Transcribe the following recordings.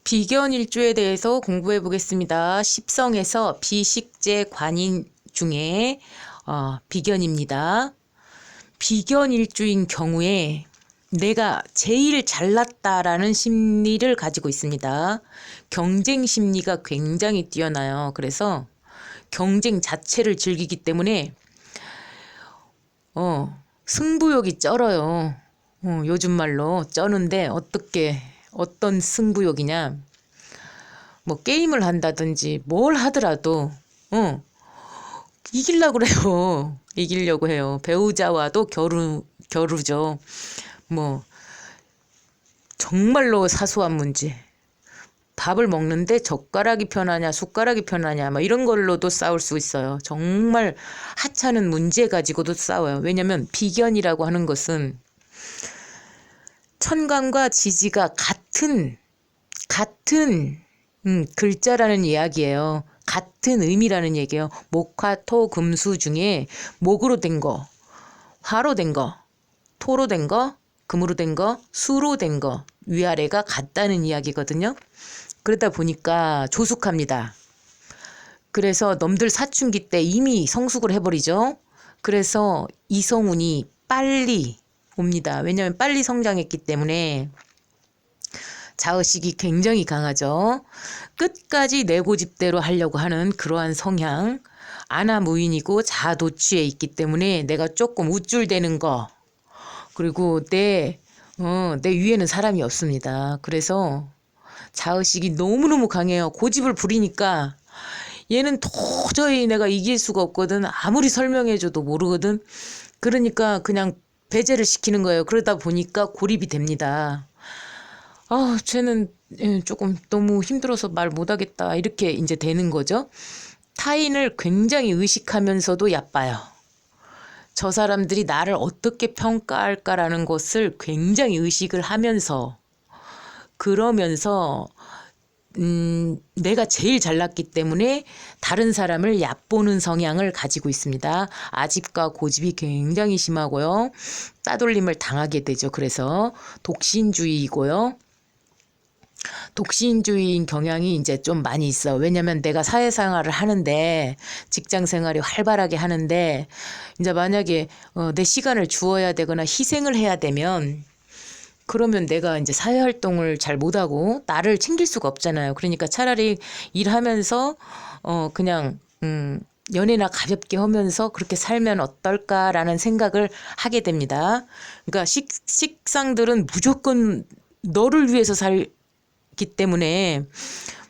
비견일주에 대해서 공부해 보겠습니다. 십성에서 비식재 관인 중에 비견입니다. 비견일주인 경우에 내가 제일 잘났다라는 심리를 가지고 있습니다. 경쟁 심리가 굉장히 뛰어나요. 그래서 경쟁 자체를 즐기기 때문에 승부욕이 쩔어요. 요즘 말로 쩌는데 어떤 승부욕이냐, 뭐 게임을 한다든지 뭘 하더라도 이기려고 그래요. 이기려고 해요. 배우자와도 겨루죠. 뭐 정말로 사소한 문제, 밥을 먹는데 젓가락이 편하냐 숟가락이 편하냐 뭐 이런 걸로도 싸울 수 있어요. 정말 하찮은 문제 가지고도 싸워요. 왜냐면 비견이라고 하는 것은 천간과 지지가 같은 글자라는 이야기예요. 같은 의미라는 얘기예요. 목화, 토, 금수 중에 목으로 된 거, 화로 된 거, 토로 된 거, 금으로 된 거, 수로 된 거, 위아래가 같다는 이야기거든요. 그러다 보니까 조숙합니다. 그래서 넘들 사춘기 때 이미 성숙을 해버리죠. 그래서 이성운이 빨리 옵니다. 왜냐하면 빨리 성장했기 때문에 자의식이 굉장히 강하죠. 끝까지 내 고집대로 하려고 하는 그러한 성향, 아나무인이고 자도취에 있기 때문에 내가 조금 우쭐대는 거, 그리고 내 위에는 사람이 없습니다. 그래서 자의식이 너무너무 강해요. 고집을 부리니까 얘는 도저히 내가 이길 수가 없거든. 아무리 설명해줘도 모르거든. 그러니까 그냥 배제를 시키는 거예요. 그러다 보니까 고립이 됩니다. 쟤는 조금 너무 힘들어서 말 못하겠다. 이렇게 이제 되는 거죠. 타인을 굉장히 의식하면서도 얕봐요. 저 사람들이 나를 어떻게 평가할까라는 것을 굉장히 의식을 하면서, 그러면서 내가 제일 잘났기 때문에 다른 사람을 얕보는 성향을 가지고 있습니다. 아집과 고집이 굉장히 심하고요. 따돌림을 당하게 되죠. 그래서 독신주의이고요. 독신주의인 경향이 이제 좀 많이 있어. 왜냐면 내가 사회생활을 하는데, 직장생활이 활발하게 하는데, 이제 만약에 내 시간을 주어야 되거나 희생을 해야 되면, 그러면 내가 이제 사회활동을 잘 못하고 나를 챙길 수가 없잖아요. 그러니까 차라리 일하면서 그냥 연애나 가볍게 하면서 그렇게 살면 어떨까라는 생각을 하게 됩니다. 그러니까 식상들은 무조건 너를 위해서 살기 때문에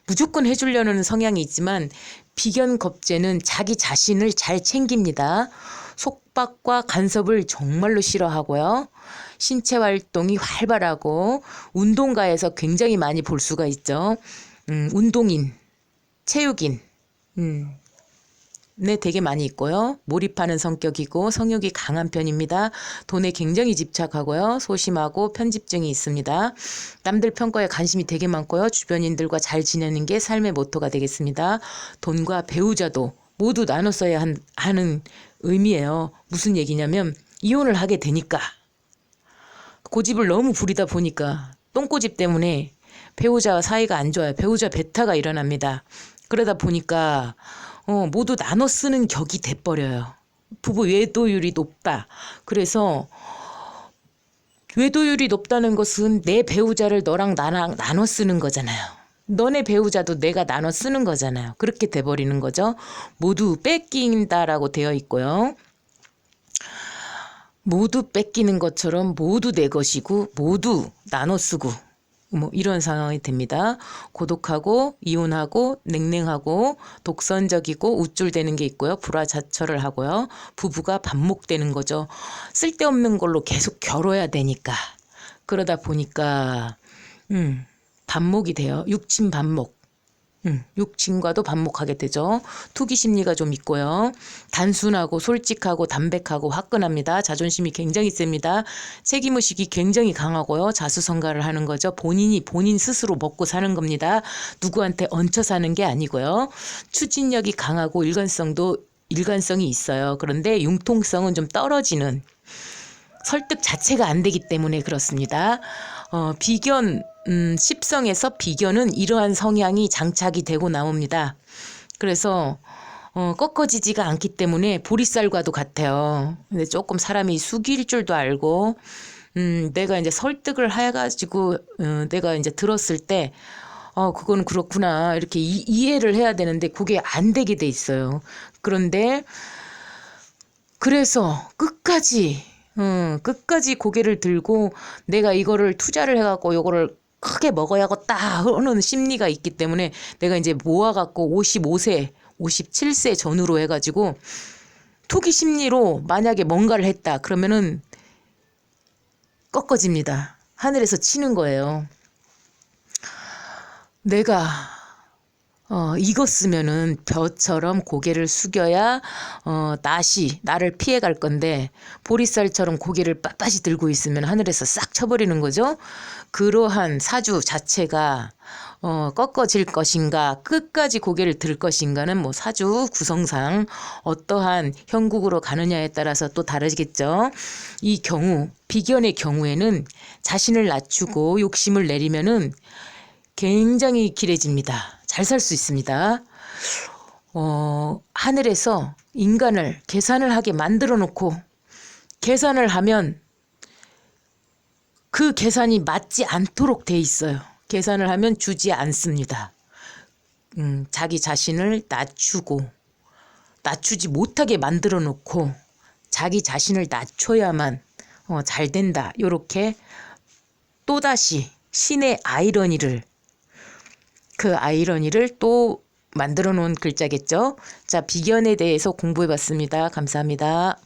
무조건 해주려는 성향이 있지만, 비견겁제는 자기 자신을 잘 챙깁니다. 속박과 간섭을 정말로 싫어하고요. 신체 활동이 활발하고 운동가에서 굉장히 많이 볼 수가 있죠. 운동인, 체육인, 네, 되게 많이 있고요. 몰입하는 성격이고 성욕이 강한 편입니다. 돈에 굉장히 집착하고요. 소심하고 편집증이 있습니다. 남들 평가에 관심이 되게 많고요. 주변인들과 잘 지내는 게 삶의 모토가 되겠습니다. 돈과 배우자도 모두 나눠 써야 하는 의미예요. 무슨 얘기냐면 이혼을 하게 되니까, 고집을 너무 부리다 보니까 똥고집 때문에 배우자와 사이가 안 좋아요. 배우자 배타가 일어납니다. 그러다 보니까 모두 나눠 쓰는 격이 돼버려요. 부부 외도율이 높다. 그래서 외도율이 높다는 것은 내 배우자를 너랑 나랑 나눠 쓰는 거잖아요. 너네 배우자도 내가 나눠 쓰는 거잖아요. 그렇게 돼버리는 거죠. 모두 뺏긴다라고 되어 있고요. 모두 뺏기는 것처럼 모두 내 것이고 모두 나눠 쓰고 뭐 이런 상황이 됩니다. 고독하고 이혼하고 냉랭하고 독선적이고 우쭐대는 게 있고요. 불화자처를 하고요. 부부가 반목되는 거죠. 쓸데없는 걸로 계속 겨뤄야 되니까. 그러다 보니까 반목이 돼요. 육친 반목. 육친과도 반목하게 되죠. 투기 심리가 좀 있고요. 단순하고 솔직하고 담백하고 화끈합니다. 자존심이 굉장히 셉니다. 책임의식이 굉장히 강하고요. 자수성가를 하는 거죠. 본인 스스로 먹고 사는 겁니다. 누구한테 얹혀 사는 게 아니고요. 추진력이 강하고 일관성이 있어요. 그런데 융통성은 좀 떨어지는, 설득 자체가 안 되기 때문에 그렇습니다. 비견 십성에서 비견은 이러한 성향이 장착이 되고 나옵니다. 그래서 꺾어지지가 않기 때문에 보리쌀과도 같아요. 근데 조금 사람이 숙일 줄도 알고 내가 이제 설득을 해가지고 내가 이제 들었을 때 그건 그렇구나 이렇게 이해를 해야 되는데 그게 안 되게 돼 있어요. 그런데 그래서 끝까지 고개를 들고 내가 이거를 투자를 해갖고 이거를 크게 먹어야겠다 하는 심리가 있기 때문에 내가 이제 모아갖고 55세, 57세 전후로 해가지고 투기 심리로 만약에 뭔가를 했다 그러면은 꺾어집니다. 하늘에서 치는 거예요. 내가 익었으면은 벼처럼 고개를 숙여야 나를 피해 갈 건데 보리쌀처럼 고개를 빳빳이 들고 있으면 하늘에서 싹 쳐버리는 거죠. 그러한 사주 자체가 꺾어질 것인가 끝까지 고개를 들 것인가는 뭐 사주 구성상 어떠한 형국으로 가느냐에 따라서 또 다르겠죠. 이 경우 비견의 경우에는 자신을 낮추고 욕심을 내리면은 굉장히 길해집니다. 잘 살 수 있습니다. 하늘에서 인간을 계산을 하게 만들어 놓고 계산을 하면 그 계산이 맞지 않도록 돼 있어요. 계산을 하면 주지 않습니다. 자기 자신을 낮추지 못하게 만들어 놓고 자기 자신을 낮춰야만 잘 된다. 요렇게 또다시 신의 아이러니를 또 만들어 놓은 글자겠죠. 자, 비견에 대해서 공부해 봤습니다. 감사합니다.